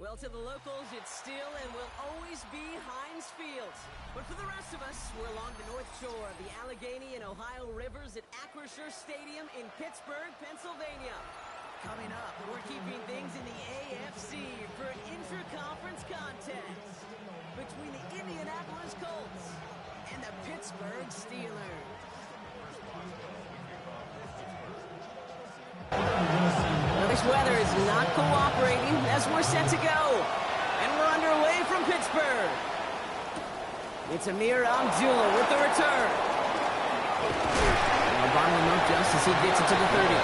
Well, to the locals, it's still and will always be Heinz Field. But for the rest of us, we're along the north shore of the Allegheny and Ohio Rivers at Acrisure Stadium in Pittsburgh, Pennsylvania. Coming up, we're keeping things in the AFC for an intra-conference contest between the Indianapolis Colts and the Pittsburgh Steelers. Well, this weather is not cooperating as we're set to go. And we're underway from Pittsburgh. It's Ameer Abdullah with the return. And a bottle him up just as he gets it to the 30.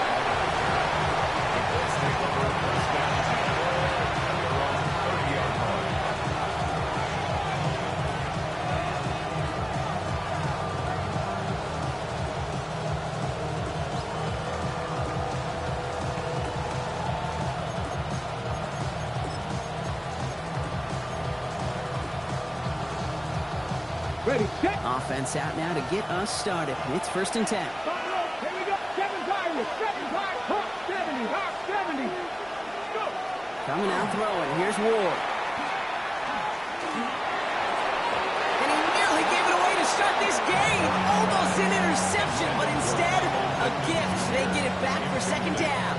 Ready, set. Offense out now to get us started. It's 1st and 10. Here we go. 7 Tigers. 7 Tigers. Hawk 70. Hawk 70. Go. Coming out throwing. Here's Ward. And he nearly gave it away to start this game. Almost an interception, but instead, a gift. They get it back for 2nd down.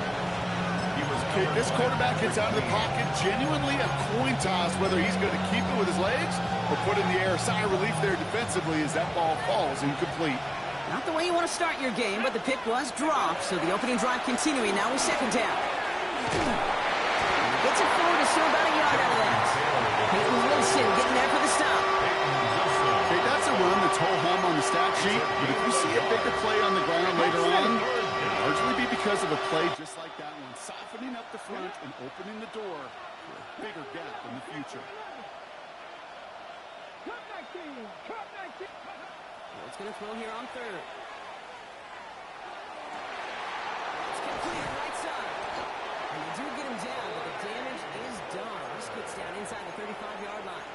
This quarterback gets out of the pocket, genuinely a coin toss, whether he's going to keep it with his legs or put it in the air. Sigh of relief there defensively as that ball falls incomplete. Not the way you want to start your game, but the pick was dropped, so the opening drive continuing now with 2nd down. Gets it forward to still about a yard out of that. Peyton Wilson getting there for the stop. Okay, that's a run that's ho-hum on the stat sheet, but if you see a bigger play on the ground later on, it'll largely be because of a play just like that one, softening up the front and opening the door for a bigger gap in the future. It's going to throw here on 3rd. It's complete right side. And they do get him down, but the damage is done. This gets down inside the 35-yard line.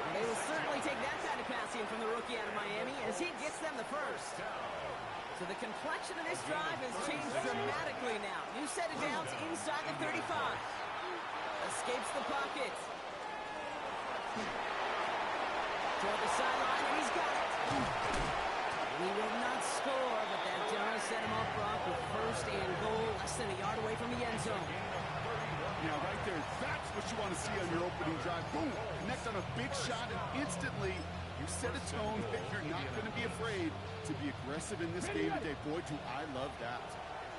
And they will certainly take that kind of passing from the rookie out of Miami as he gets them the first. So the complexion of this drive has changed dramatically now. New set of downs inside the 35. Escapes the pocket. Toward the sideline, and he's got it. And he will not score, but that does set him up, Brock, with 1st and goal, less than a yard away from the end zone. Yeah, right there. That's what you want to see on your opening drive. Boom! Connect on a big shot, and instantly you set a tone that you're not going to be afraid to be aggressive in this game today. Boy, do I love that.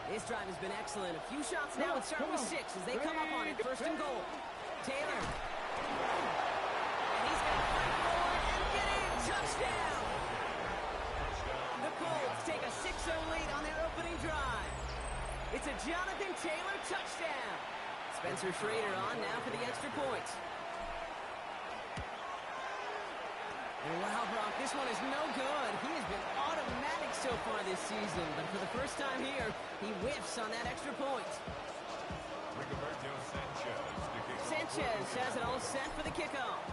This drive has been excellent. A few shots now. It's starting with 6 as they come up on it. 1st and goal. Taylor. And he's going to fight forward and get in. Touchdown! The Colts take a 6-0 lead on their opening drive. It's a Jonathan Taylor touchdown. Spencer Schrader on now for the extra point. Wow, Brock, this one is no good. He has been automatic so far this season, but for the first time here, he whiffs on that extra point. Sanchez has it all set for the kickoff.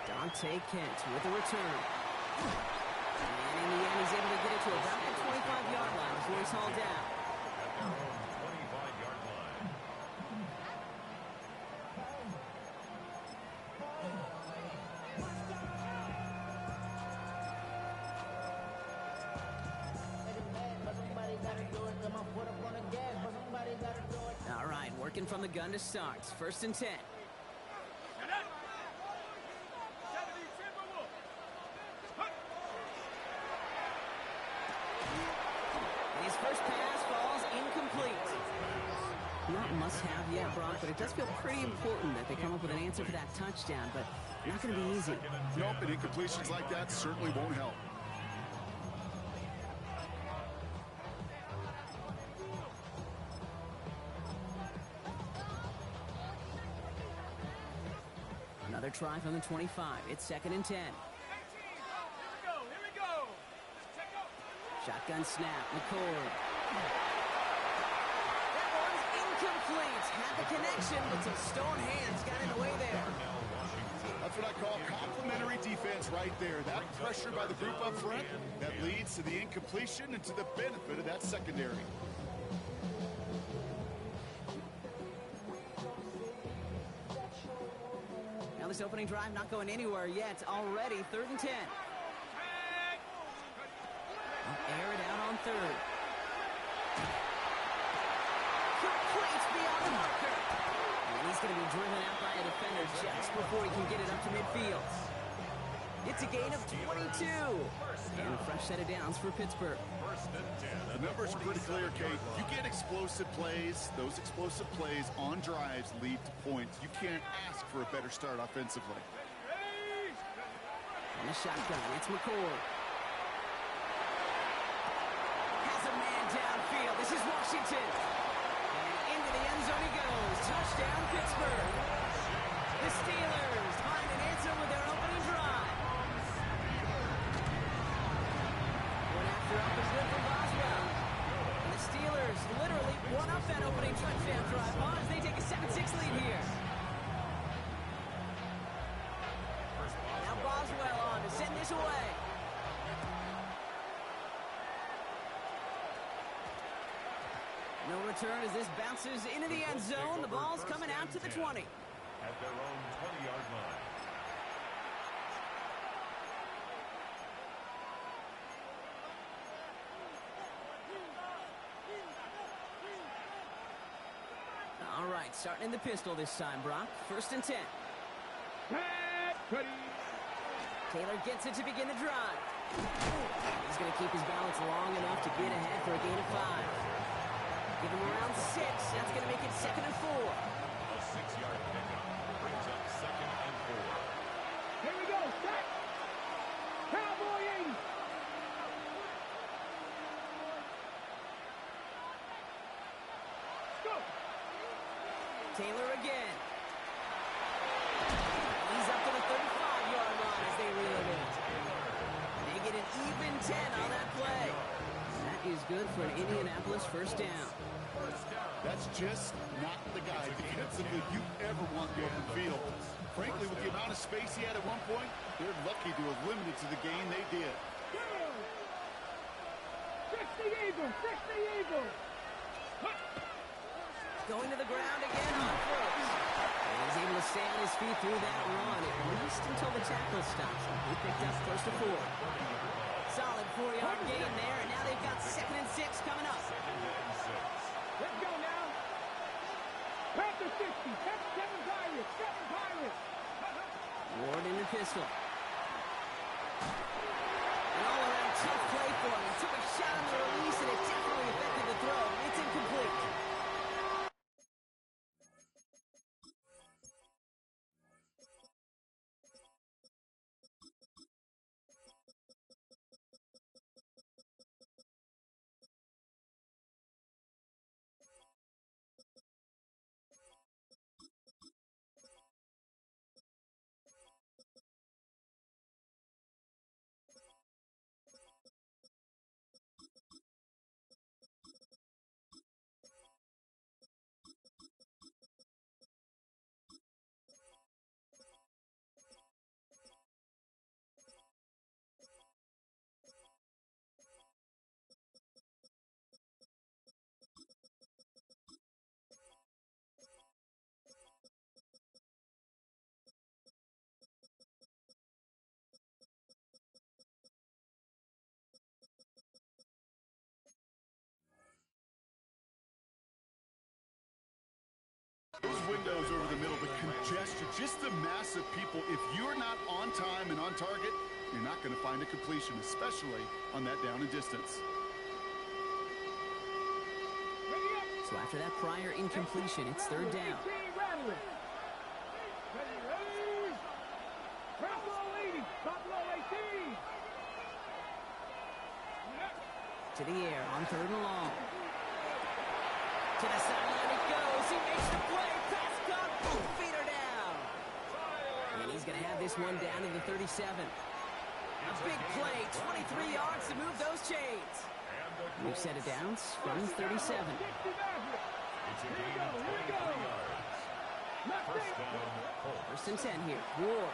Dante Kent with the return. And in the end, he's able to get it to about the 25-yard line before he's hauled down. All right, working from the gun to start. 1st and 10. His first pass falls incomplete. Not must-have yet, Brock, but it does feel pretty important that they come up with an answer for that touchdown, but not going to be easy. Nope, and incompletions like that certainly won't help. Another try from the 25. It's 2nd and 10. Shotgun snap. McCord. That one's incomplete. Had the connection, but some stone hands got in the way there. That's what I call complimentary defense right there. That pressure by the group up front, that leads to the incompletion and to the benefit of that secondary. this opening drive not going anywhere yet. Already 3rd and 10. Air it out on 3rd. Complete beyond the marker. And he's going to be driven out by a defender just before he can get it up to midfield. It's a gain of 22. And a fresh set of downs for Pittsburgh. The numbers are pretty clear, Kate. You get explosive plays. Those explosive plays on drives lead to points. You can't ask for a better start offensively. On the shotgun, it's McCord. Has a man downfield. This is Washington. And into the end zone he goes. Touchdown, Pittsburgh. The Steelers find an answer with their opening drive. One after up is good for Boswell. And the Steelers literally won up that opening touchdown drive as they take a 7-6 lead here. Now Boswell on to send this away. No return as this bounces into the end zone. The ball's coming out to the 20. At their own 20-yard line. All right, starting in the pistol this time, Brock. 1st and 10. Taylor gets it to begin the drive. He's going to keep his balance long enough to get ahead for a gain of 5. Give him around 6. That's going to make it 2nd and 4. A 6-yard pickup brings up 2nd and 4. Here we go, set. Cowboy 80. Go. Taylor again. He's up to the 35-yard line as they reel it in. They get an even 10 on that play. That is good for an Indianapolis 1st down. That's just not the guy defensively you ever want in the open field. Frankly, with the amount of space he had at one point, they're lucky to have limited to the gain they did. 60 Eagles, 60 Eagles. Going to the ground again on 1st. And he's able to stay on his feet through that run, at least until the tackle stops him. He picked up close to 4. Solid 4-yard gain there, and now they've got 2nd and 6 coming up. Let's go now. Panther 60, 7 Pirates, 7 Pirates. Ward in the pistol. An all-around tough play for him. He took a shot on the release, and it definitely affected the throw. It's incomplete. Those windows over the middle, the congestion, just the mass of people. If you're not on time and on target, you're not going to find a completion, especially on that down and distance. So after that prior incompletion, it's 3rd down. To the air on 3rd and long. To the sideline it goes. He makes the play. Pass caught. Boom, feet are down. And he's going to have this one down to the 37. A big play. 23 yards to move those chains. New set of downs from 37. It's a gain of 23 yards. 1st down, Colts. 1st and 10 here. Ward.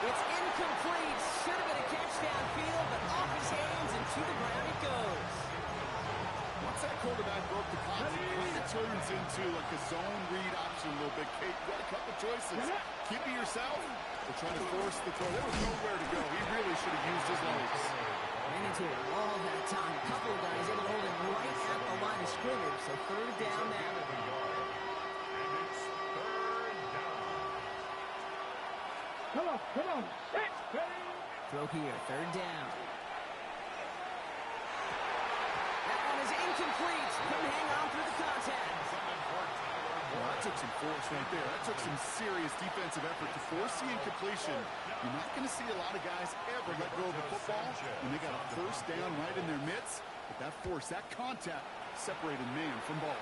It's incomplete. Should have been a catch downfield, but off his hands and to the ground it goes. Once that quarterback broke the pocket, he turned goes into like a zone read option a little bit. Kate, you got a couple choices. Keep it yourself or try to force the throw. There was nowhere to go. He really should have used his legs. Ran into it all that time. A couple of guys able to hold him right at the line of scrimmage. So third down now. Come on. Set. Throw here, third down. That one is incomplete. Couldn't hang on through the contact. Well, that took some force right there. That took some serious defensive effort to force the incompletion. You're not going to see a lot of guys ever let go of the football when they got a first down right in their midst. But that force, that contact, separated man from ball.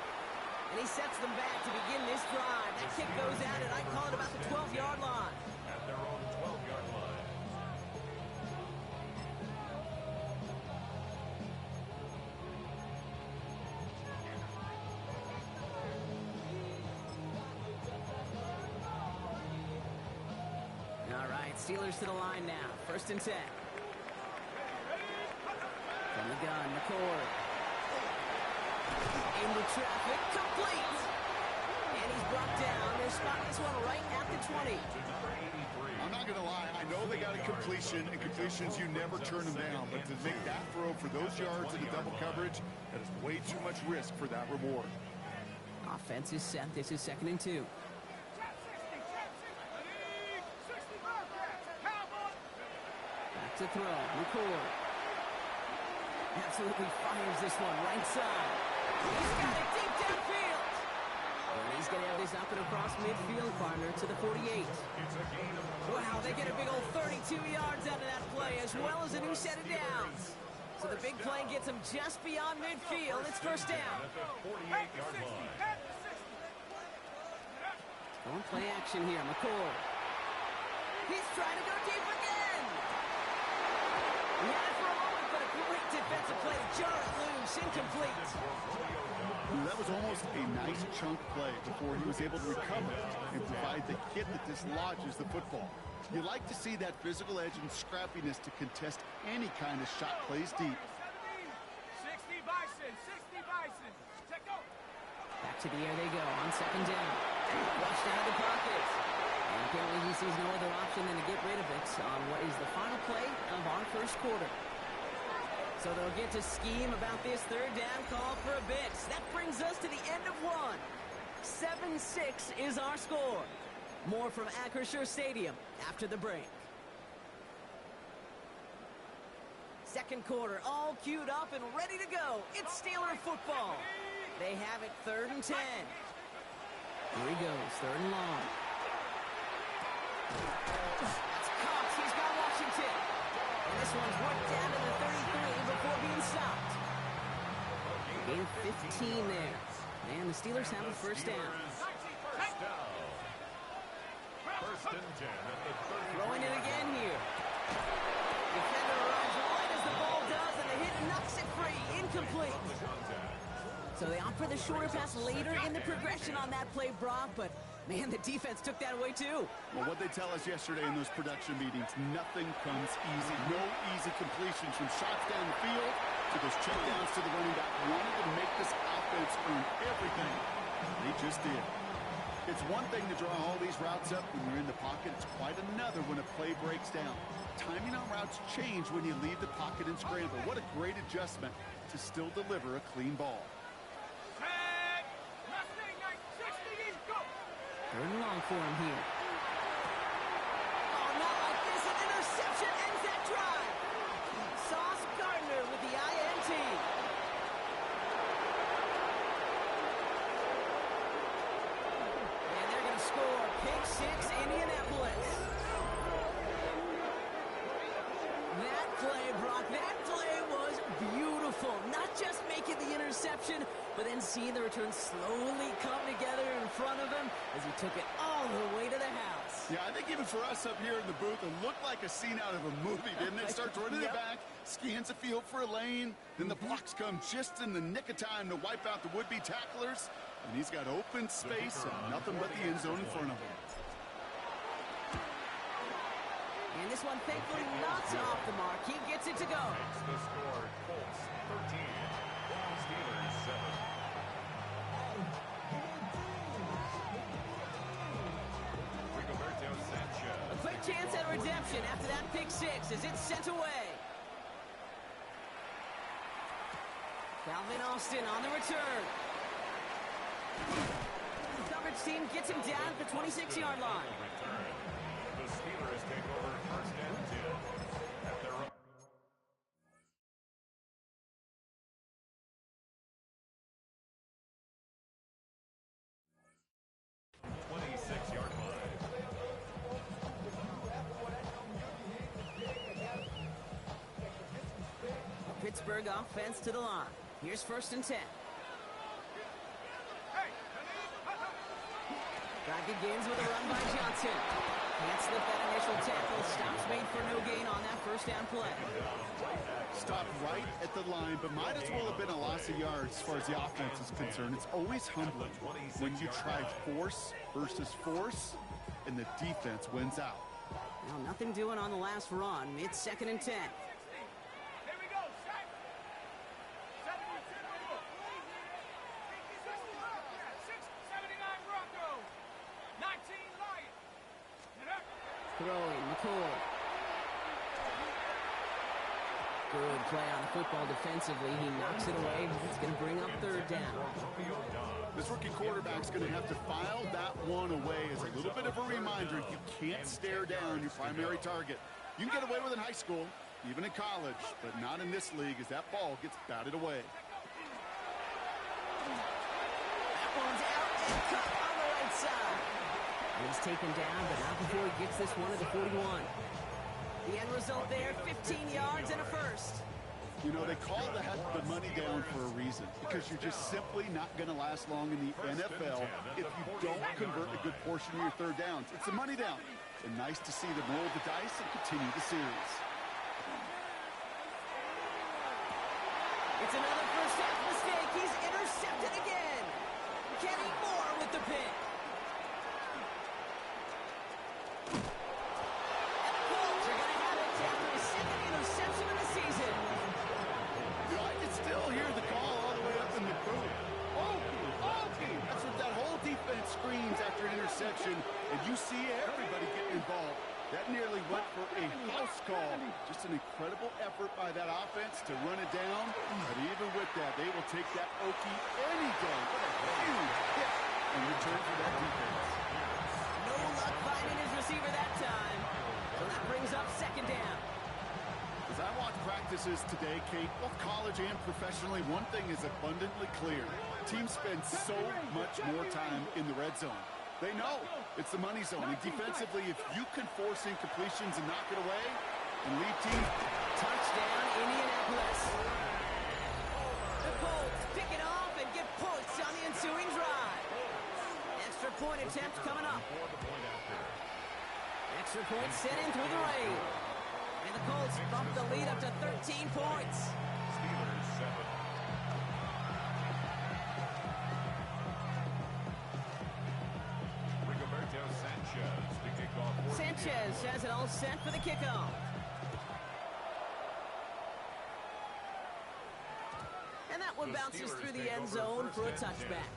And he sets them back to begin this drive. That kick goes out, and I call it about the 12-yard line. At their own 12-yard line. All right, Steelers to the line now. First and 10. From the gun, McCord. Into traffic, complete. And he's brought down. They're spotting this one right at the 20. I'm not going to lie. I know they got a completion, and completions, you never turn them down. But to make that throw for those yards into double coverage, that is way too much risk for that reward. Offense is set. This is 2nd and 2. Back to throw. McCord. Absolutely fires this one right side. He's got it deep downfield. And he's going to have this up and across midfield, partner, to the 48. Wow, they get a big old 32 yards out of that play, as well as a new set of downs. So the big play gets them just beyond midfield. It's first down. At the 48-yard line. Going play action here, McCord. He's trying to go deep again. He had it for a moment, but a great defensive play to jar it loose, incomplete. That was almost a nice chunk play before he was able to recover and provide the hit that dislodges the football. You like to see that physical edge and scrappiness to contest any kind of shot plays deep. 60 Bison. Back to the air they go on second down. Rushed out of the pocket. And apparently he sees no other option than to get rid of it on what is the final play of our first quarter. So they'll get to scheme about this third down call for a bit. That brings us to the end of one. 7-6 is our score. More from Acrisure Stadium after the break. Second quarter, all queued up and ready to go. It's Steeler football. They have it 3rd and 10. Here he goes, 3rd and long. That's Cox. He's got Washington. And this one's worked down to the 33 before being stopped. Gain of 15 there. And the Steelers have a first down. First down. First and 10 at the 30. Throwing it again here. Defender arrives right as the ball does, and the hit knocks it free. Incomplete. So they opt for the shorter pass later in the progression on that play, Brock, but man, the defense took that away too. Well, what they tell us yesterday in those production meetings, nothing comes easy. No easy completions from shots down the field to those checkdowns to the running back. Wanted to make this offense earn everything. They just did. It's one thing to draw all these routes up when you're in the pocket. It's quite another when a play breaks down. Timing on routes change when you leave the pocket and scramble. What a great adjustment to still deliver a clean ball. Third and long for him here. Oh, not like this. An interception ends that drive. Sauce Gardner with the INT. And they're going to score. Pick 6, Indianapolis. That play, Brock, that play was beautiful. Not just making the interception, but then seeing the return slowly come together in front of him as he took it all the way to the house. Yeah, I think even for us up here in the booth, it looked like a scene out of a movie, didn't it? Starts running it back, scans the field for a lane, then the blocks come just in the nick of time to wipe out the would-be tacklers, and he's got open space and nothing but the end zone in front of him. And this one, thankfully, not off the mark. He gets it to go. Makes the score. Colts 13. Steelers 7. redemption after that pick six as it's sent away. Calvin Austin on the return. The coverage team gets him down at the 26-yard line. The Steelers take over first and 10 at their own. 26-yard line. Pittsburgh offense to the line. Here's first and 10. Drive begins with a run by Johnson. Can't slip that initial tackle. Stops made for no gain on that first down play. Stopped right at the line, but might as well have been a loss of yards as far as the offense is concerned. It's always humbling when you try force versus force, and the defense wins out. Now, nothing doing on the last run. It's second and 10. Throwing, McCoy. Good play on the football defensively. He knocks it away. It's going to bring up third down. This rookie quarterback's going to have to file that one away as a little bit of a reminder. You can't stare down your primary target. You can get away with it in high school, even in college, but not in this league as that ball gets batted away. That one's out and cut on the right side. He's taken down, but not before he gets this one at the 41. The end result there, 15 yards and a first. You know, they call that the money down for a reason, because you're just simply not going to last long in the NFL if you don't convert a good portion of your third downs. It's a money down, and nice to see them roll the dice and continue the series. It's another first half mistake. He's intercepted again. Kenny Moore with the pick. Screens after an interception, and you see everybody getting involved. That nearly went for a house call. Just an incredible effort by that offense to run it down. But even with that, they will take that Okie any day. What a huge hit in return for that defense. No luck finding his receiver that time. So that brings up second down. As I watch practices today, Kate, both college and professionally, one thing is abundantly clear. Teams spend so much more time in the red zone. They know it's the money zone. And defensively, if you can force incompletions and knock it away and lead teams. Touchdown, Indianapolis. The Colts pick it off and get points on the ensuing drive. Extra point attempt coming up. Extra point set in through the rain. And the Colts bump the lead up to 13 points. Steelers 7. Sanchez has it all set for the kickoff. And that one bounces through the end zone for a touchback.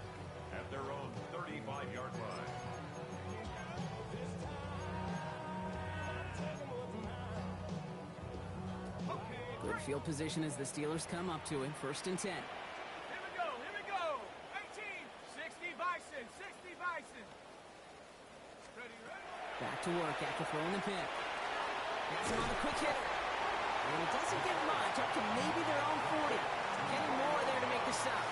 At their own 35-yard line. Good field position as the Steelers come up to him. First and 10. Here we go. 18, 60 Bison, 60 Bison. Ready. Back to work after throwing the pick. Gets him on the quick hitter. And it doesn't get much, up to maybe their own 40. Getting more there to make the stop.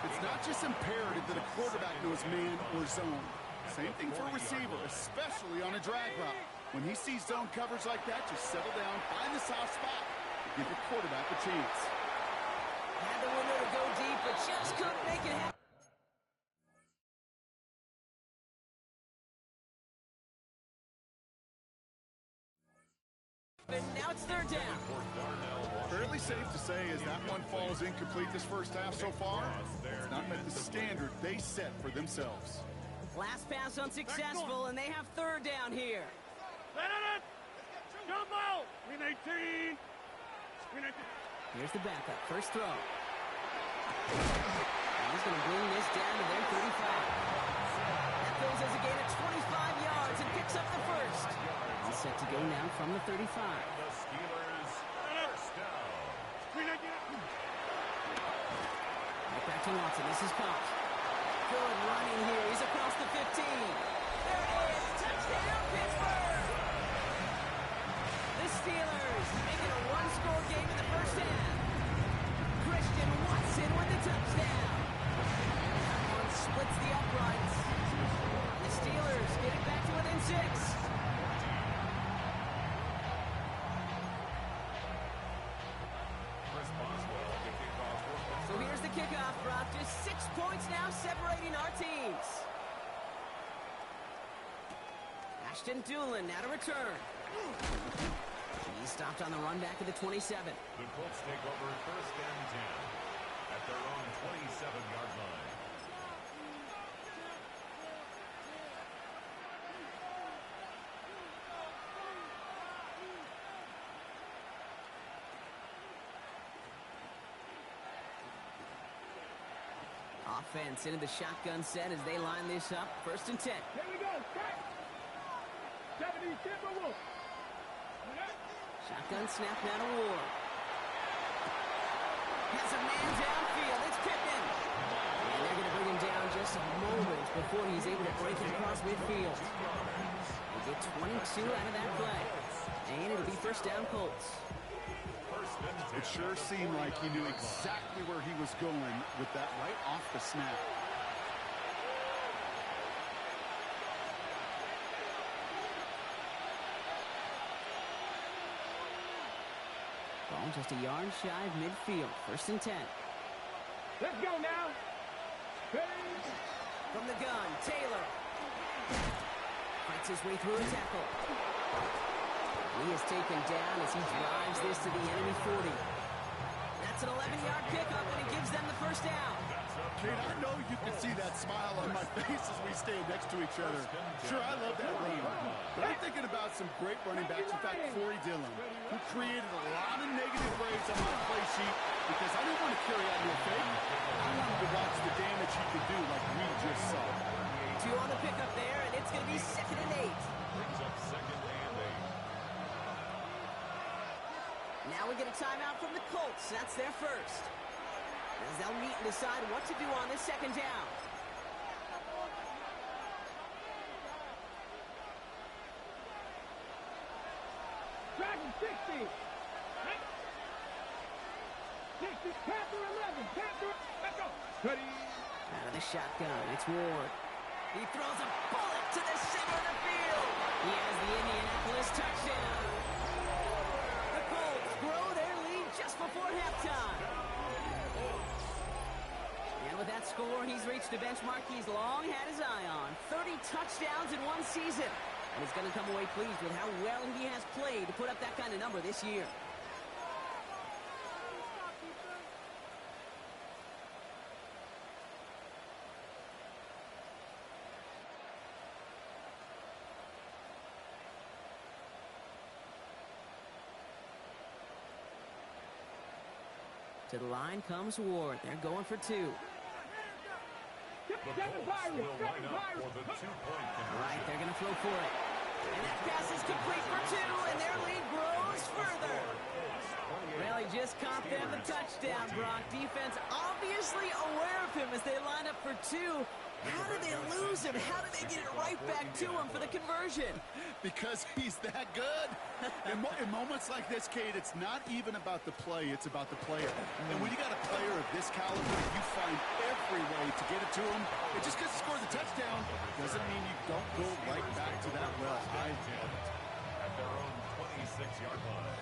It's not just imperative that a quarterback knows man or zone. Same thing for a receiver, especially on a drag route. When he sees zone coverage like that, just settle down, find the soft spot, and give your quarterback a chance. Had the window to go deep, but just couldn't make it happen. And now it's third down. Fairly safe to say as that one falls incomplete this first half so far, it's not met the standard they set for themselves. Last pass unsuccessful, and they have third down here. Jump out! Green 18. Here's the backup. First throw. And he's going to bring this down to their 35. That those as a gain of 25 yards and picks up the first. He's set to go now from the 35. The Steelers first down. Right back to Watson. This is caught. Good running here. He's across the 15. There it is. Touchdown, Pittsburgh! The Steelers making a one-score game in the first half. Christian Watson with the touchdown. That one splits the uprights. The Steelers get it back to within 6. So here's the kickoff, Brock. Just 6 points now separating our teams. Ashton Dulin now to return. He's stopped on the run back at the 27. The Colts take over first and 10 at their own 27-yard line. Offense into the shotgun set as they line this up. First and 10. Here we go. Strike. 70 Timberwolves. Shotgun snap now to Ward. Has a man downfield. It's Pittman. And they're going to bring him down just a moment before he's able to break it across midfield. They get 22 out of that play. And it'll be first down Colts. It sure seemed like he knew exactly where he was going with that right off the snap. Ball just a yard shy of midfield. First and 10. Let's go now. Ready? From the gun, Taylor. Fights his way through a tackle. He is taken down as he drives this to the enemy 40. That's an 11-yard pickup, and it gives them the first down. Kate, I know you can see that smile on my face as we stand next to each other. Sure, I love that run. But I'm thinking about some great running backs. In fact, Corey Dillon, who created a lot of negative grades on my play sheet because I didn't want to carry out no fake. I wanted to watch the damage he could do like we just saw. 2 on the pickup there, and it's going to be 2nd and 8. Brings up 2nd and 8. Now we get a timeout from the Colts. That's their first. As they'll meet and decide what to do on this second down. Dragon 60. 60. Panther 11. Panther. Let's go. Ready? Out of the shotgun, it's Ward. He throws a bullet to the center of the field. He has the Indianapolis touchdown. The Colts grow their lead just before halftime. And with that score, he's reached a benchmark he's long had his eye on. 30 touchdowns in one season. And he's going to come away pleased with how well he has played to put up that kind of number this year. To the line comes Ward. They're going for 2. The Colts will line up for the 2-point conversion. Right, they're going to throw for it. And that pass is complete for 2, and their lead grows further. Well, he just caught them the touchdown, Brock. Defense obviously aware of him as they line up for 2. How did they lose him? How did they get it right back to him for the conversion? Because he's that good. In moments like this, Kate, it's not even about the play, it's about the player. And when you got a player of this caliber, you find every way to get it to him. And just because he scored the touchdown doesn't mean you don't go right back to that well. At their own 26-yard line.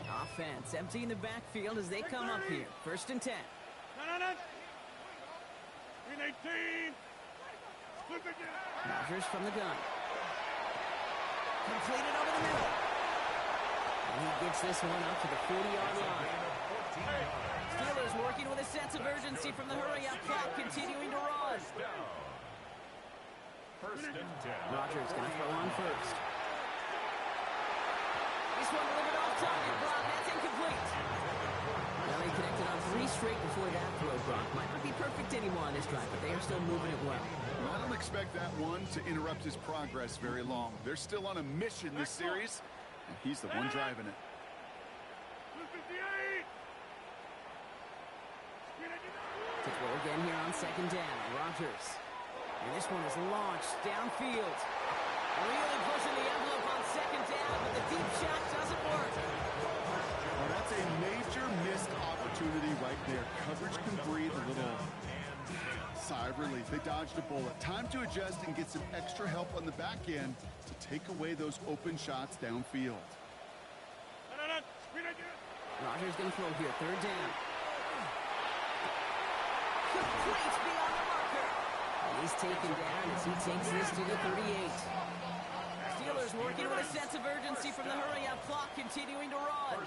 Offense emptying the backfield as they come up here. First and 10. Rodgers from the gun. Completed over the middle. And he gets this one up to the 40-yard line. Steelers working with a sense of urgency from the hurry-up clock, continuing to run. First and 10. Rodgers going to throw on first. This one delivered off target, Brock. That's incomplete. Well, they connected on 3 straight before that throw, Brock. Might not be perfect anymore on this drive, but they are still moving it well. I don't expect that one to interrupt his progress very long. They're still on a mission this series, and he's the one driving it. To throw again here on 2nd down. Rodgers. And this one is launched downfield. Really pushing the envelope on 2nd down, but the deep shot doesn't work. Well, that's a major missed opportunity right there. Coverage can breathe a little sigh of relief. They dodged a bullet. Time to adjust and get some extra help on the back end to take away those open shots downfield. Rodgers going to throw here. 3rd down. Complete beyond the marker. And he's taken down as he takes this to the 38. Steelers working with a sense of urgency from the hurry-up clock, continuing to run. 88.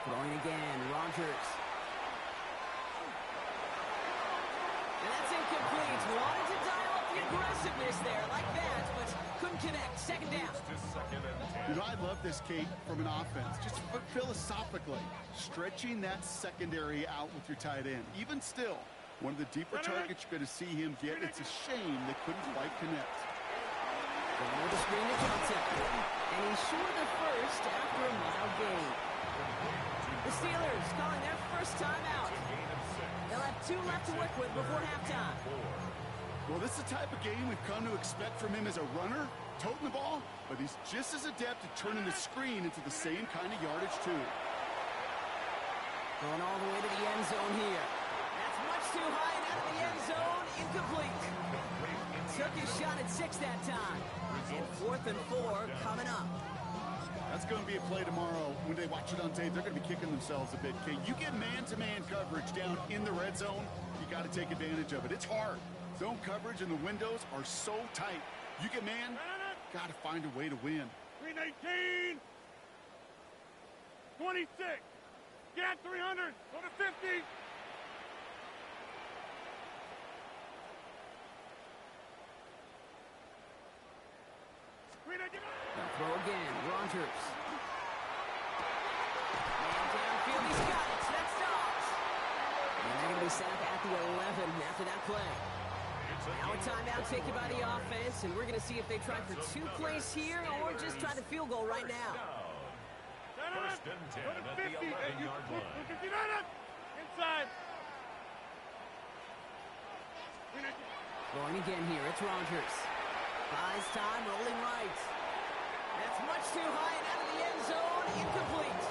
Throwing again, Rodgers. And that's incomplete. Wanted to dial up the aggressiveness there like that, but couldn't connect. 2nd down. You know, I love this, Kate, from an offense. Just philosophically, stretching that secondary out with your tight end. Even still, one of the deeper targets you're going to see him get. It's a shame they couldn't quite connect. Going with the screen to contact. And he's short of first after a mild gain. The Steelers calling their first timeout. They'll have 2 left to work with before halftime. Well, this is the type of game we've come to expect from him as a runner, toting the ball, but he's just as adept at turning the screen into the same kind of yardage, too. Going all the way to the end zone here. That's much too high and out of the end zone. Incomplete. Took his shot at 6 that time. And 4th and 4 coming up. That's going to be a play tomorrow. When they watch it on tape, they're going to be kicking themselves a bit, Kate. You get man-to-man coverage down in the red zone, you got to take advantage of it. It's hard. Zone coverage and the windows are so tight. You get man, got to find a way to win. 319. 26. Get 300. Go to 50. They'll throw again. Rodgers. And downfield, he's got it. That stops. And they're going to be set up at the 11 after that play. Now a timeout taken by the offense, and we're going to see if they try for 2 plays here or just try the field goal right now. 1st and 10 at the 11-yard line. Inside. Going again here. It's Rodgers. Buys time, rolling right. That's much too high and out of the end zone. Incomplete.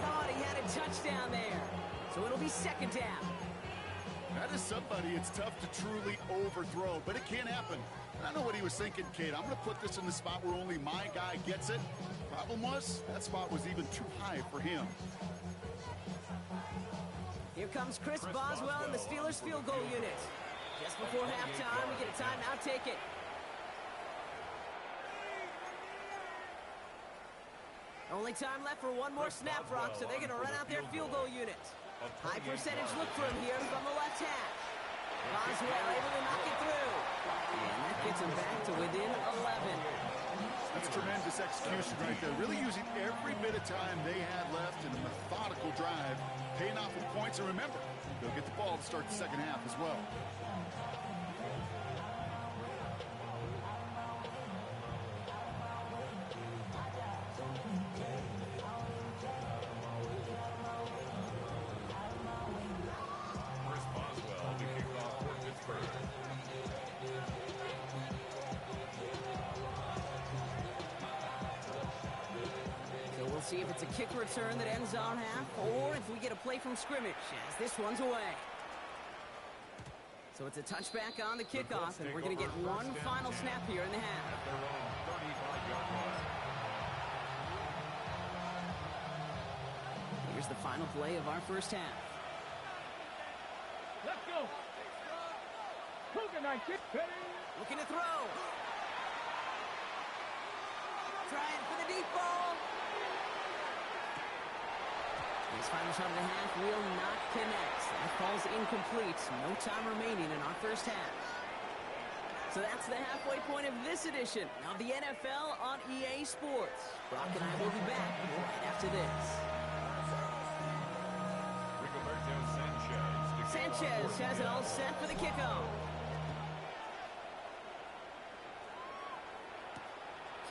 Thought he had a touchdown there. So it'll be 2nd down. That is somebody it's tough to truly overthrow, but it can happen. I know what he was thinking, Kate. I'm going to put this in the spot where only my guy gets it. Problem was, that spot was even too high for him. Here comes Chris Boswell in the Steelers field goal unit. Just before halftime, we get a timeout taken. Only time left for one more snap, Brock, so they're going to run out their field goal unit. High percentage look for him here from the left hash. Boswell able to knock it through. And that gets him back to within 11. That's tremendous execution right there. Really using every bit of time they had left in a methodical drive, paying off with points. And remember, they'll get the ball to start the 2nd half as well. See if it's a kick return that ends our half, or if we get a play from scrimmage, as this one's away. So it's a touchback on the kickoff, and we're going to get one final snap here in the half. Here's the final play of our first half. Let's go. Cougar 19. Looking to throw. Trying for the deep ball. His final shot of the half will not connect. That falls incomplete. No time remaining in our first half. So that's the halfway point of this edition of the NFL on EA Sports. Brock and I will be back right after this. Sanchez has it all set for the kickoff.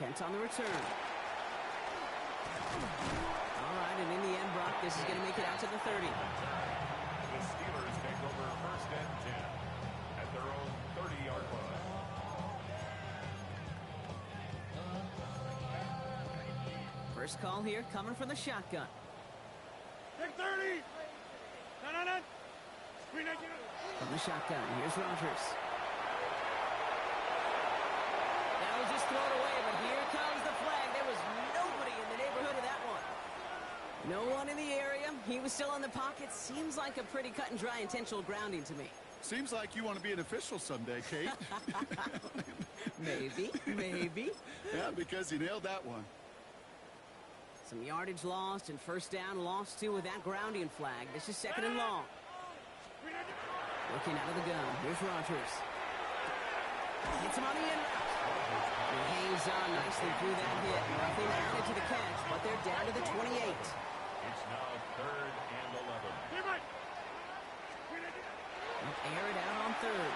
Kent on the return. All right, and in the end, Brock, this is going to make it out to the 30. The Steelers take over first and 10 at their own 30-yard line. First call here coming from the shotgun. Take 30. No. From the shotgun, here's Rodgers. That was just thrown away, but here comes the flag. There was nobody in the neighborhood of that one. No one in the area. He was still in the pocket. Seems like a pretty cut and dry intentional grounding to me. Seems like you want to be an official someday, Kate. Maybe. Yeah, because you nailed that one. Some yardage lost and first down lost too with that grounding flag. This is second and long. Looking out of the gun. Here's Rodgers. Hits him on the end route. He hangs on nicely through that hit. Nothing added to the catch, but they're down to the 28. It's now third and 11. Air it out on third.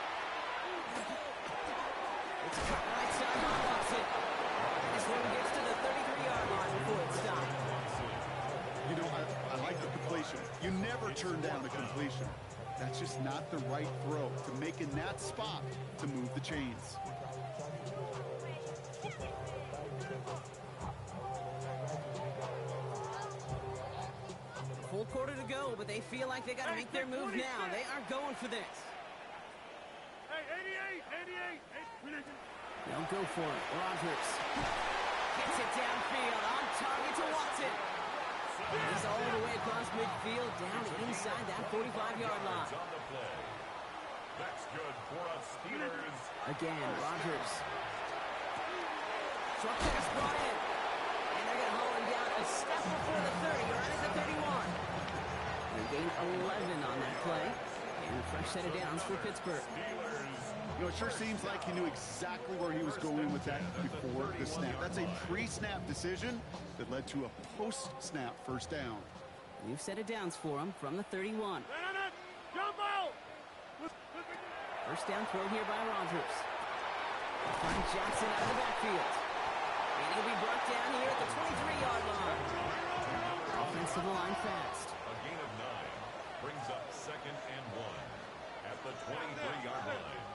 It's cut right side by Watson. This one gets to the 33-yard line before it's stopped. You know, I like the completion. You never turn down a completion. That's just not the right throw to make in that spot to move the chains. Full quarter to go, but they feel like they got to make their move now. They are going for this. Hey, 88. They'll go for it. Rodgers gets it downfield on target to Watson. He's all the way across midfield, down inside that 45-yard line. On the play. That's good for us Steelers. Again, Rodgers. Short pass brought in. And they're going to haul him down a step before the 30, right at the 31. They gain 11 on that play. And a fresh set of downs for Pittsburgh. You know, it sure seems like he knew exactly where he was going with that before the snap. That's a pre-snap decision that led to a post-snap first down. New set of downs for him from the 31. Jump out. First down throw here by Rodgers. Find Jackson out of the backfield. And he'll be brought down here at the 23-yard line. Offensive line fast. A gain of 9 brings up second and 1 at the 23-yard line.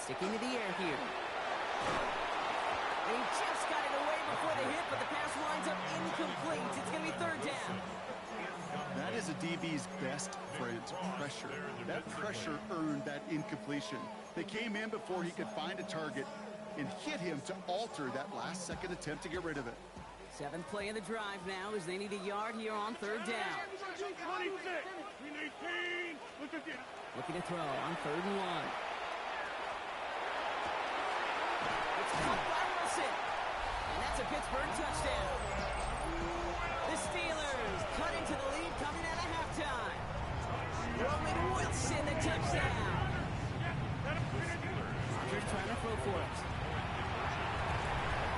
Sticking to the air here. And he just got it away before the hit, but the pass winds up incomplete. It's going to be third down. That is a DB's best friend, pressure. That pressure earned that incompletion. They came in before he could find a target and hit him to alter that last-second attempt to get rid of it. Seventh play of the drive now as they need a yard here on third down. 26. We need 18. Looking to throw on third and 1. It's caught by Wilson. And that's a Pittsburgh touchdown. The Steelers cut into the lead coming out of halftime. Roman Wilson, the touchdown. Rodgers trying to throw for it.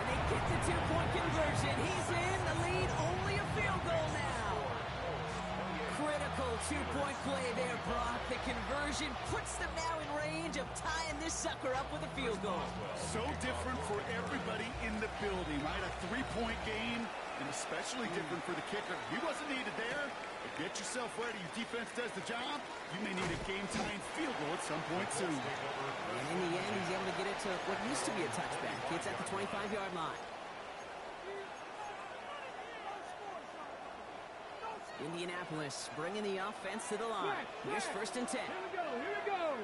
And they get the two-point conversion. He's in the lead, only a field goal now. Critical two-point play there, Brock. The conversion puts them now in range of tying this sucker up with a field goal. So different for everybody in the building, right? A three-point game, and especially different for the kicker. He wasn't needed there. But get yourself ready. Your defense does the job. You may need a game-tying field goal at some point soon. And in the end, he's able to get it to what used to be a touchback. It's at the 25-yard line. Indianapolis bringing the offense to the line. Here's first and 10. Here we go.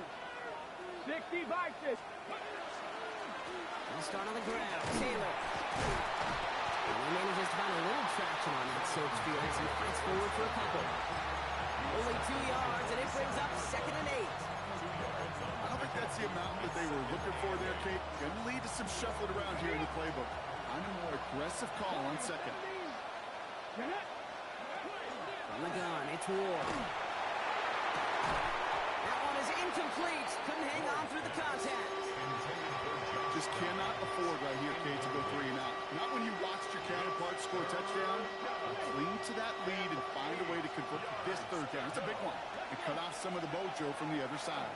60 by 6. He'll start on the ground. Taylor. And he manages to find a little traction on that search field as he fights forward for a couple. Only 2 yards, and it brings up second and 8. I don't think that's the amount that they were looking for there, Kate. Going to lead to some shuffling around here in the playbook. I'm a more aggressive call on second. From the gun, it's Ward. That one is incomplete. Couldn't hang on through the contact. just cannot afford right here, Kate, to go 3 and out. Not when you watched your counterpart score a touchdown. Cling to that lead and find a way to convert this 3rd down. It's a big one. And cut off some of the mojo from the other side.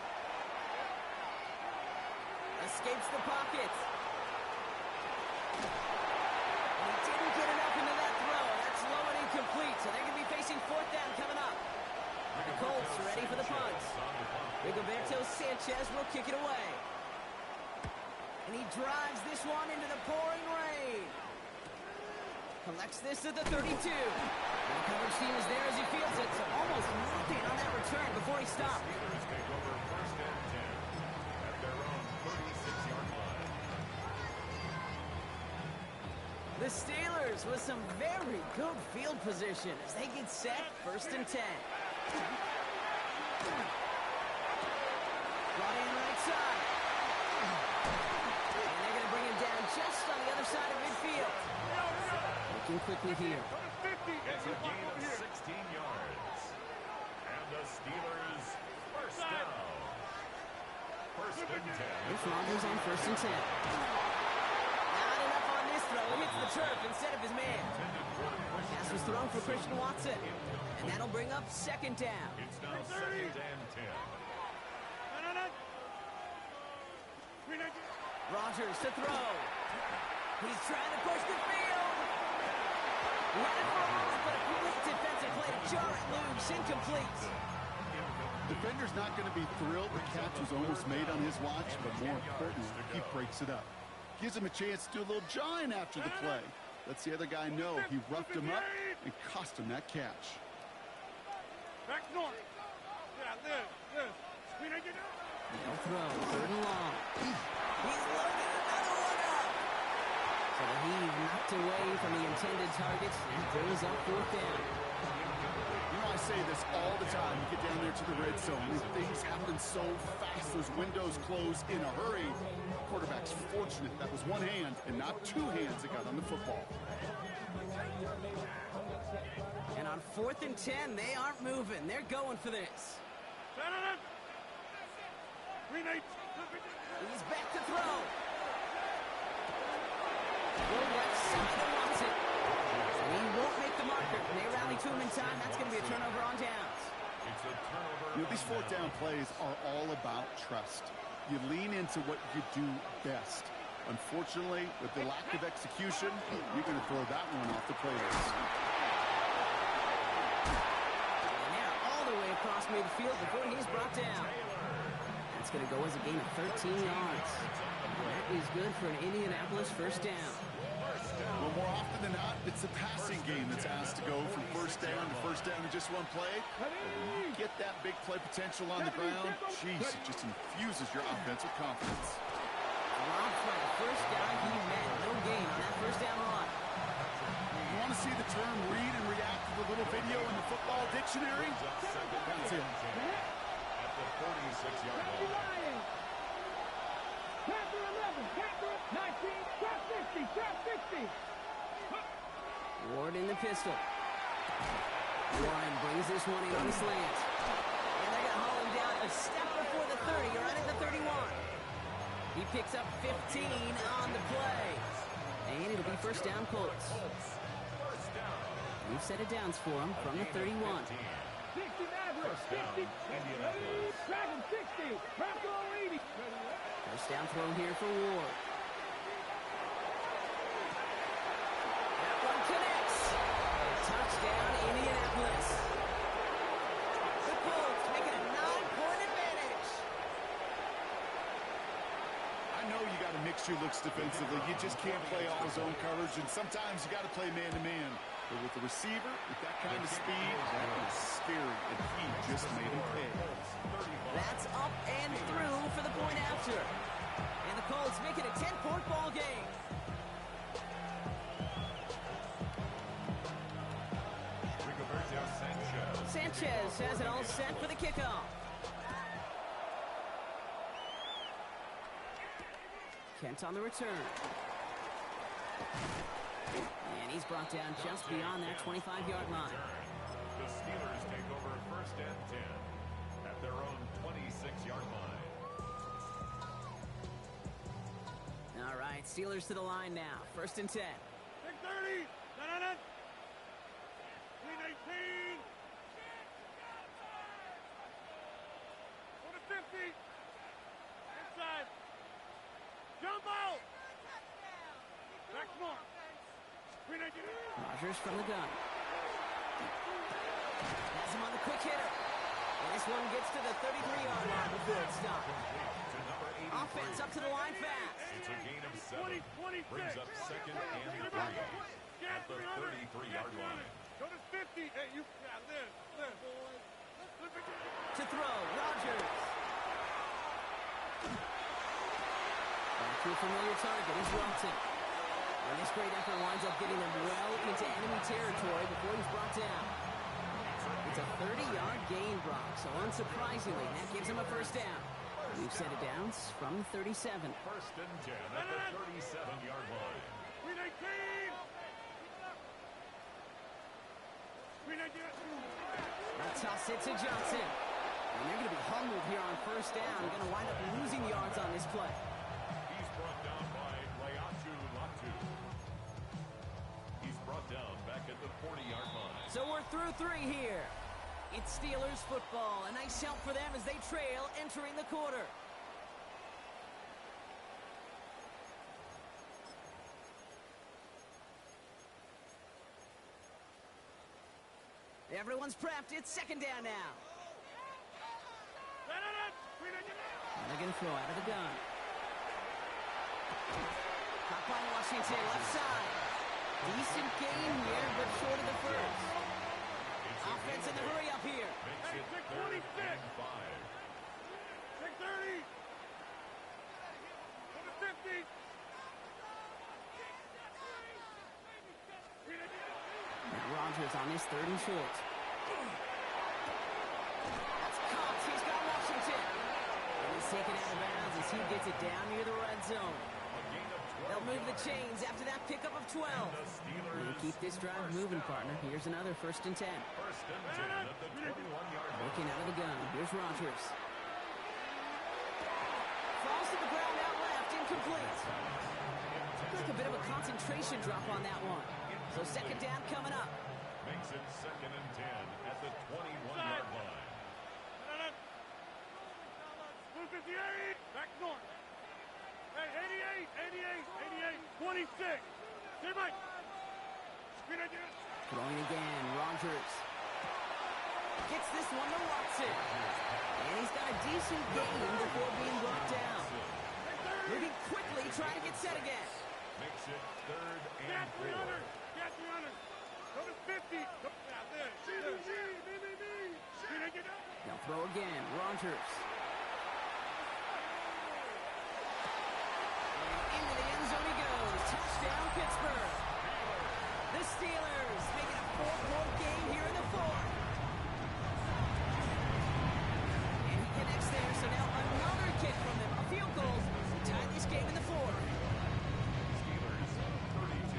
Escapes the pocket. He didn't get enough into that throw. That's low and incomplete, so they're going to be facing 4th down coming up. The Colts ready for the punt. Rigoberto Sanchez will kick it away. And he drives this one into the pouring rain. Collects this at the 32. The coverage team is there as he fields it, so almost nothing on that return before he stopped. Steelers take over 1st and 10 at their own 36-yard line. The Steelers with some very good field position as they get set 1st and 10. Brought in right side. And they're going to bring him down just on the other side of midfield. Looking quickly here. It's a gain of 16 yards. And the Steelers 1st down. 1st and 10. Here's Rodgers on 1st and 10. Not enough on this throw. He hits the turf instead of his man. Pass was thrown for Christian Watson. And that'll bring up 2nd down. It's now 2nd and 10. Rodgers to throw. He's trying to push the field. Let it roll, but a quick defensive play to jar it loose. Incomplete. Defender's not going to be thrilled. The catch was almost made on his watch, but more importantly, he breaks it up. Gives him a chance to do a little jawing after the play. Lets the other guy know he roughed him up and cost him that catch. Back north. Yeah, this. No throw. 3rd and long. He's loaded another one up. So the heave knocked away from the intended target. And brings up 4th down. You know, I say this all the time. You get down there to the red zone, and things happen so fast. Those windows close in a hurry. Quarterback's fortunate that was one hand and not 2 hands that got on the football. And on 4th and 10, they aren't moving. They're going for this. He's back to throw. Well, left side to Watson. And he won't make the marker. They rally to him in time. That's going to be a turnover on downs. It's a turnover. You know, these 4th down plays are all about trust. You lean into what you do best. Unfortunately, with the lack of execution, you're going to throw that one off the play list. And they're all the way across midfield before he's brought down. That's going to go as a gain of 13 yards. And that is good for an Indianapolis 1st down. Well, more often than not, it's the passing game that's asked to go from 1st down to 1st down in just one play. When you get that big play potential on the ground, geez, it just infuses your offense with confidence. Robbed for the 1st down he meant. No gain on that 1st down run. You want to see the term read and react to the little video in the football dictionary? That's it. At the 46-yard line. Panther 11, Panther 19, trap 50, trap 50. Ward in the pistol. Warren brings this one in on the slant. And they're going to haul him down a step before the 30, right at the 31. He picks up 15 on the play. And it'll be 1st down Colts. We've set it downs for him from the 31. 60 Mavericks, 60. Dragon 60, Bronco 80. 1st down throw here for Ward. That one connects. Touchdown, Indianapolis. The Colts making a 9-point advantage. I know you got to mix your looks defensively. You just can't play all zone coverage, and sometimes you got to play man-to-man. But with the receiver, with that kind of speed, that is scary, and he just made him pay. That's up and through for the point after. And the Colts make it a 10-point ball game. Rigoberto Sanchez. Sanchez has it all set for the kickoff. Kent on the return. And he's brought down just beyond that 25-yard line. The Steelers take over 1st and 10 at their own 26-yard line. All right, Steelers to the line now. 1st and 10. Big 30. No. Clean 18. Go to 50. Inside. Jump out. Back smart. Clean 18. Rodgers from the gun. Has him on the quick hitter. And this one gets to the 33-yard line before it's stopped. Offense up to the line fast. It's a gain of 7. Brings up 2nd and 3 at the 33-yard line. Go to 50. Hey, you. Yeah, live. To throw, Rodgers. Back to a familiar target is Wilson. And this great effort winds up getting them well into enemy territory before he's brought down. It's a 30-yard gain, Brock, so unsurprisingly, that gives him a 1st down. We've set it down from 37. 1st and 10 at the 37-yard line. Clean 18. Clean 18. A toss it to Johnson. And they're going to be humbled here on 1st down. They're going to wind up losing yards on this play. He's brought down by Laiatu Latu. He's brought down back at the 40-yard line. So we're through 3 here. It's Steelers football. A nice help for them as they trail entering the quarter. Everyone's prepped. It's 2nd down now. And they're going to throw out of the gun. Clock by Washington, left side. Decent gain here, but short of the 1st. Offense in the hurry up here. Makes it 3rd and 5. Take 30. Go to 50. Now Rodgers on his 3rd and short. That's Cox. He's got Washington. And he's taken out of bounds as he gets it down near the red zone. They'll move the chains after that pickup of 12. We'll keep this drive moving, partner. Here's another 1st and 10. 1st and 10 at the 21-yard line. Looking out of the gun. Here's Rodgers. Falls to the ground out left. Incomplete. Like a bit of a concentration drop on that one. So 2nd down coming up. Makes it 2nd and 10 at the 21-yard line. 58. Back north. Hey, 88. 26. Stay back. Throwing again. Rodgers. Gets this one to Watson. And he's got a decent gain before being brought down. Moving quickly, trying to get set again. Makes it 3rd and 4. Get 300. Go to 50. They'll throw again. Rodgers. And into the end zone he goes. Touchdown, Pittsburgh. The Steelers making a 4-point game here in the 4th. And he connects there, so now another kick from them. A field goal to tie this game in the 4th. Steelers 32.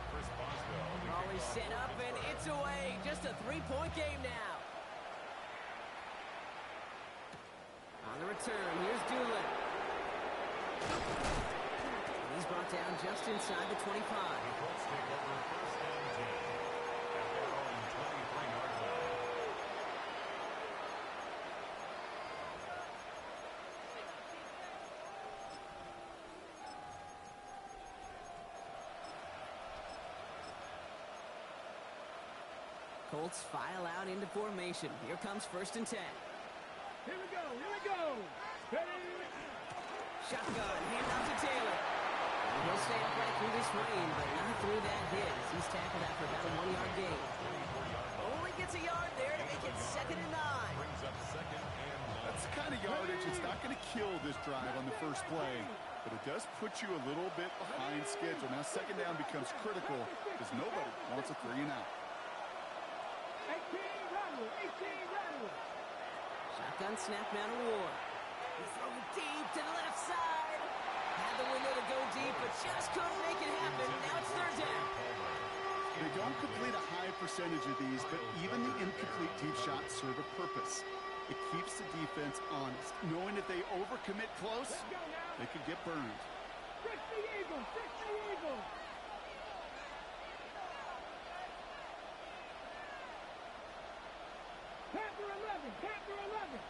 Chris Boswell. Always set up, and it's away. Just a 3-point game now. On the return, here's Doolin. And he's brought down just inside the 25. The Colts take over 1st and 10 at their own 23-yard line. Colts file out into formation. Here comes 1st and 10. Here we go. Ready? Shotgun, hand out to Taylor. And he'll stay upright through this rain, but not through that hit as he's tackled after about a 1-yard gain. Only gets a yard there to make it 2nd and 9. Brings up 2nd and 9. That's the kind of yardage. It's not going to kill this drive on the first play, but it does put you a little bit behind schedule. Now 2nd down becomes critical because nobody wants a 3 and out. 18 rattle. Shotgun snap now to Ward. He throws it deep to the left side. Had the window to go deep, but just couldn't make it happen. Now it's 3rd down. They don't complete a high percentage of these, but even the incomplete deep shots serve a purpose. It keeps the defense honest, knowing if they overcommit close, they could get burned. 60 Eagles, 60 Eagles. Panther 11, Panther 11.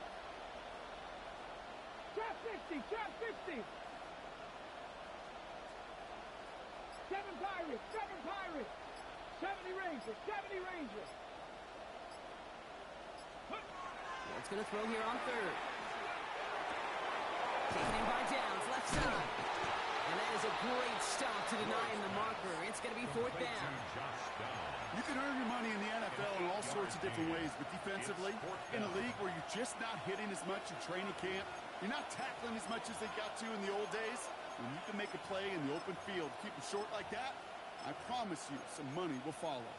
Trap 60, trap 60. 7 Pirates, 7 Pirates. 70 Rangers, 70 Rangers. It's going to throw here on third. Taken in by Downs, left side. And that is a great stop to deny him the marker. It's going to be fourth down. You can earn your money in the NFL in all sorts of different ways, but defensively, in a league where you're just not hitting as much in training camp, you're not tackling as much as they got to in the old days, when you can make a play in the open field, keep it short like that, I promise you some money will follow.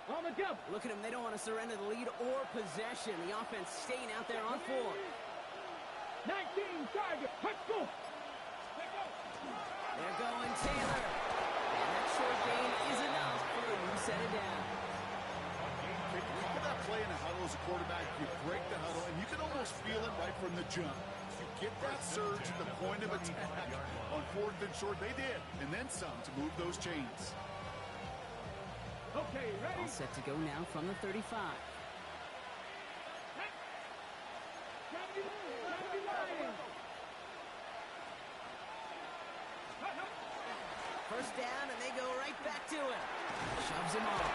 On the jump. Look at them. They don't want to surrender the lead or possession. The offense staying out there on fourth. 19 target. Let's go. They're going Taylor. And that short gain is enough for him to set it down. If you call that play in a huddle as a quarterback, you break the huddle, and you can almost feel it right from the jump. You get that surge at the point of attack on fourth and short. They did, and then some to move those chains. Okay, ready? All set to go now from the 35. 70 Lions. First down, and they go right back to it. Shoves him off.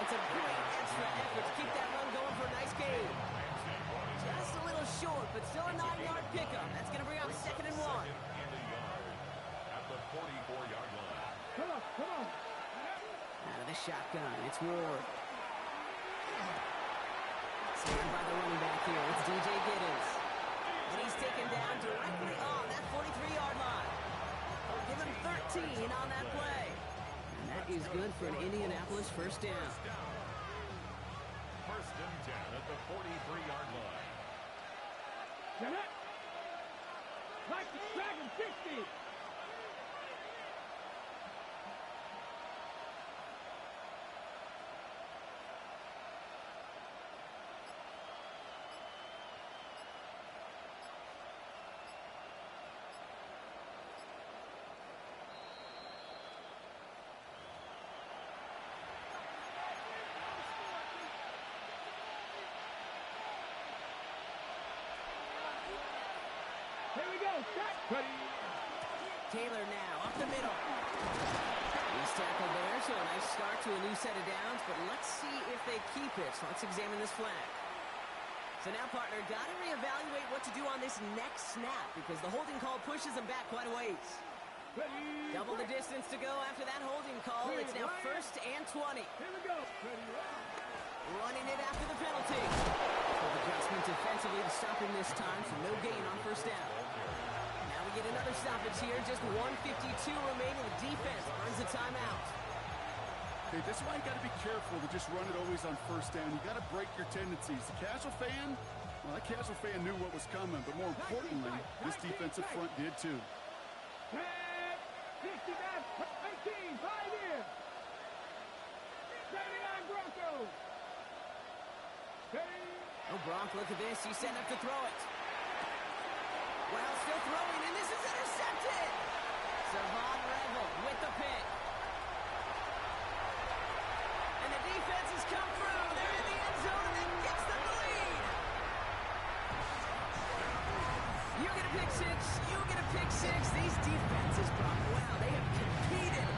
It's a great extra effort to keep that run going for a nice gain. Just a little short, but still a 9-yard pickup. That's going to bring up 2nd and 1. At the 44-yard line. Come on, come on. Out of the shotgun, it's Ward. Snared by the running back here, it's DJ Giddens. And he's taken down directly on that 43-yard line. They'll give him 13 on that play. And that is good for an Indianapolis first down. First and 10 at the 43-yard line. Jeanette. Like the Dragon 60. Here we go. Set. Ready. Taylor now, up the middle. He's tackled there, so a nice start to a new set of downs, but let's see if they keep it. So let's examine this flag. So now, partner, got to reevaluate what to do on this next snap because the holding call pushes them back quite a ways. Ready. Double the distance to go after that holding call. It's now 1st and 20. Here we go. Ready. Running it after the penalty. Good adjustment defensively to stop him this time, so no gain on first down. Now we get another stoppage here. Just 1:52 remaining. The defense earns a timeout. Okay, this is why you got to be careful to just run it always on first down. You got to break your tendencies. The casual fan, well, that casual fan knew what was coming, but more importantly, this defensive front did too. 10, 60 back, 19, 5 in. 79 Broncos. Ready. Oh, Gronk, look at this. He's setting up to throw it. Well, still throwing, and this is intercepted. Savon Revel with the pick. And the defense has come through. They're in the end zone, and then gets them the lead. You get a pick six. You get a pick six. These defenses, Brock, wow, they have competed.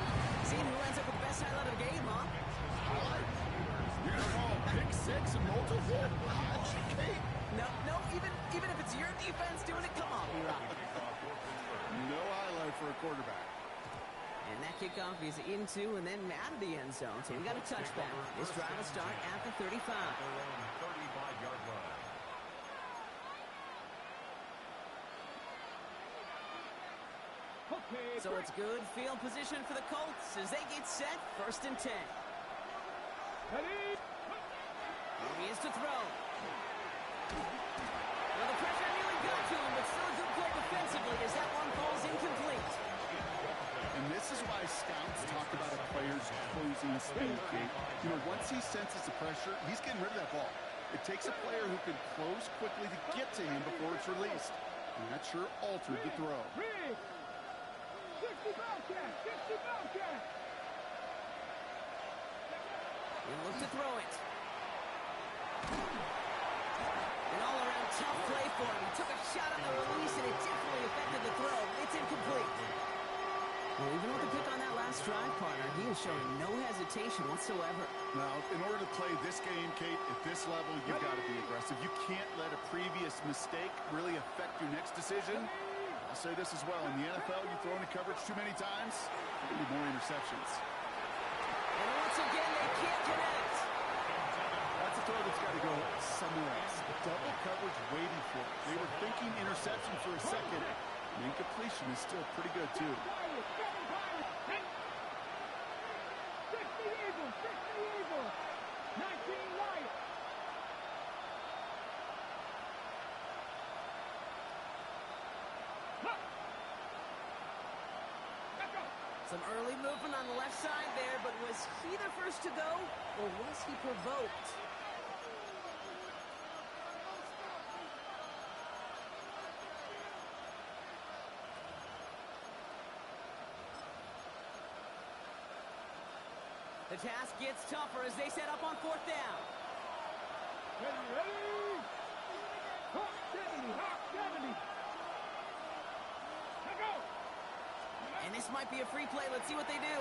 Seeing who ends up with the best highlight of the game, huh? You're going to call pick six and multiple? No, even if it's your defense doing it, come on, B-Rock. No highlight for a quarterback. And that kickoff is into and then out of the end zone. So we got a touchback. This drive will start at the 35. 35-yard line. Okay. So it's good field position for the Colts as they get set. 1st and 10. Ready. Here he is to throw. Well, the pressure nearly got to him, but still a good play defensively as that one falls incomplete. And this is why scouts talk about a player's closing seen speed, Kate. You know, once he senses the pressure, he's getting rid of that ball. It takes a player who can close quickly to get to him before it's released. And that sure altered the throw. 60 Bobcat! 60 Bobcat! He'll look to throw it. An all-around tough play for him. He took a shot on the release, and it definitely affected the throw. It's incomplete. Well, even with the pick on that last drive, partner, he is showing no hesitation whatsoever. Now, in order to play this game, Kate, at this level, you've got to be aggressive. You can't let a previous mistake really affect your next decision. I'll say this as well. In the NFL, you throw into coverage too many times, you need more interceptions. And once again, they can't connect. That's a throw that's got to go somewhere else. Double coverage waiting for it. They were thinking interception for a second. The incompletion is still pretty good, too. 60 Eagles! 60 Eagles! 19 Lions! Some early movement on the left side there, but was he the first to go, or was he provoked? The task gets tougher as they set up on fourth down. Ready? Hawk 70! Hawk 70! Let's go! And this might be a free play. Let's see what they do.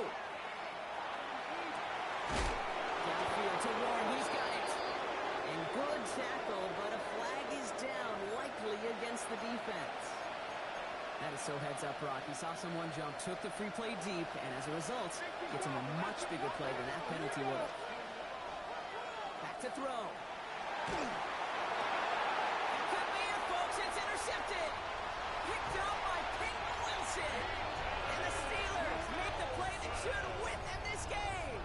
Downfield to Warren. He's got it. And good tackle, but a flag is down, likely against the defense. That is so heads up, Brock. He saw someone jump, took the free play deep, and as a result, gets him a much bigger play than that penalty would have. Back to throw. That could be it, folks. It's intercepted. Picked up by Peyton Wilson. And the Steelers make the play that should win them this game.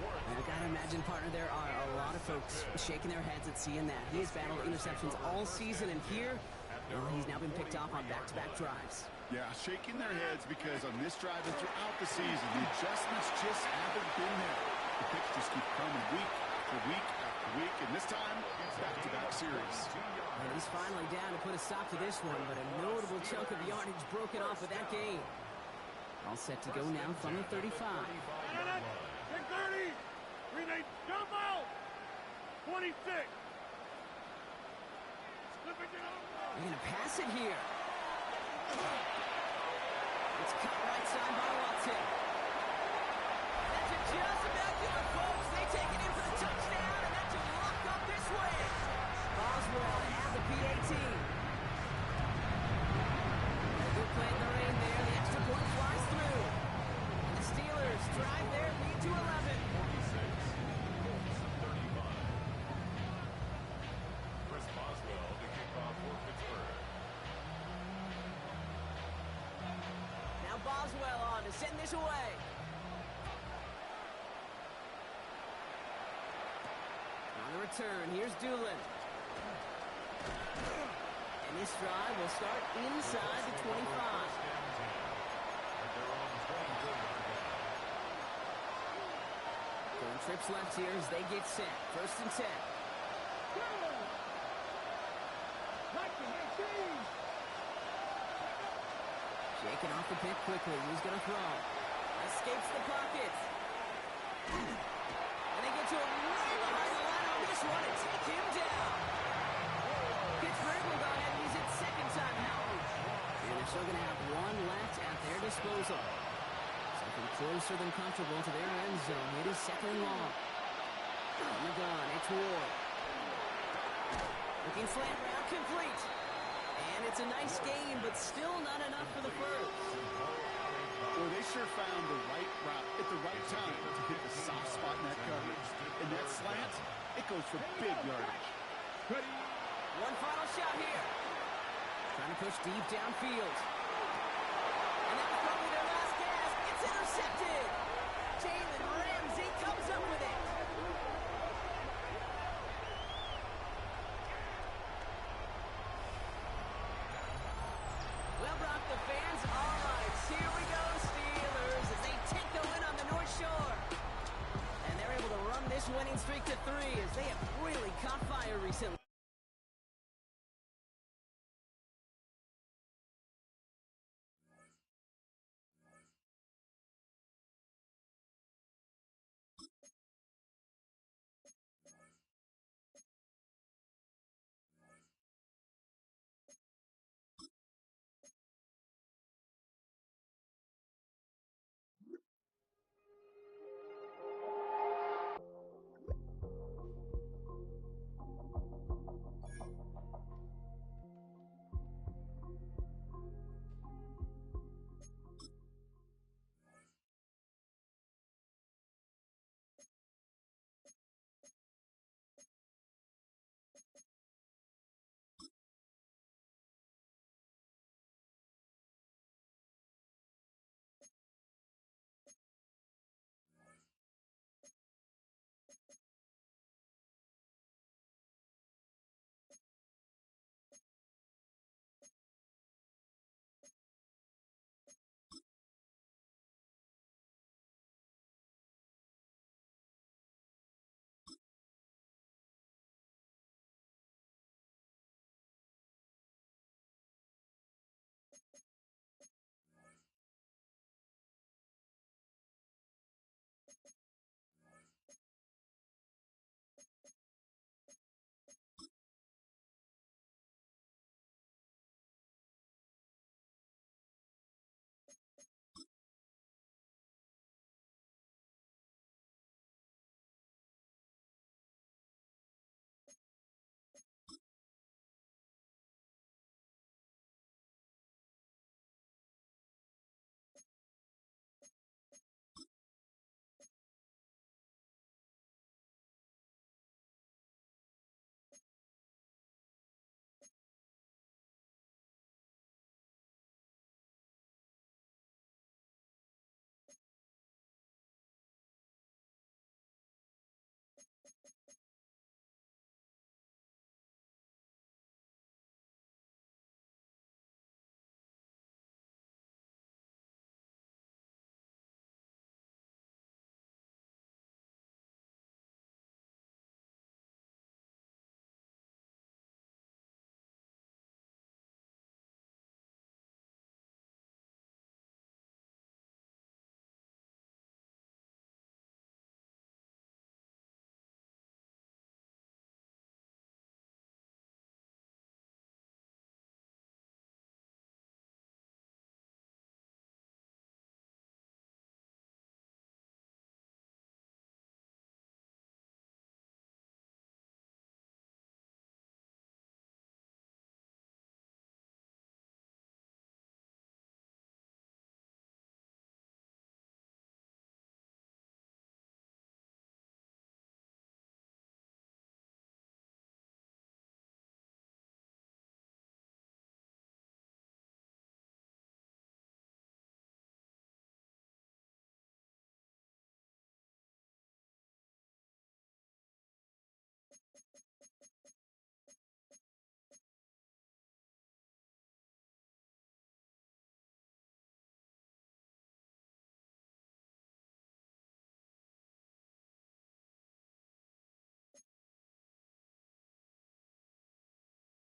You gotta imagine, partner, there are a lot of folks shaking their heads at seeing that. He has battled interceptions all season, and here, well, he's now been picked off on back-to-back drives. Yeah, shaking their heads because on this drive and throughout the season, the adjustments just haven't been there. The picks just keep coming week after week after week, and this time, back-to-back series. And he's finally down to put a stop to this one, but a notable chunk of yardage broken off with that game. All set to go now from the 35. 6:30! Green Bay, jump out! 26! They're going to pass it here. It's cut right side by Watson. That's it just about good, folks. They take it in for the touchdown, and that should lock up this way. Boswell and the PAT. A good play in the rain there. The extra point flies through. And the Steelers drive their lead to 11. Boswell on to send this away. On the return, here's Doolin. And this drive will start inside the 25. Going trips left here as they get set. 1st and 10. Shaking off the pick quickly. Who's going to throw? Escapes the pocket. And they get to him way behind the line on this one and take him down. Pittsburgh will go ahead and use it second time out. And they're still going to have one left at their disposal. Something closer than comfortable to their end zone. It is second and long. On the gun, it's Ward. Looking slant route complete. And it's a nice game, but still not enough for the first. Well, they sure found the right route at the right time to hit the soft spot in that coverage. And that slant, it goes for big yardage. One final shot here. Trying to push deep downfield. And that was probably their last gasp. It's intercepted. Jalen Ramsey comes up with it. Well, Brock, the fans are right. Here we go, Steelers, as they take the win on the North Shore. winning streak to 3 as they have really caught fire recently.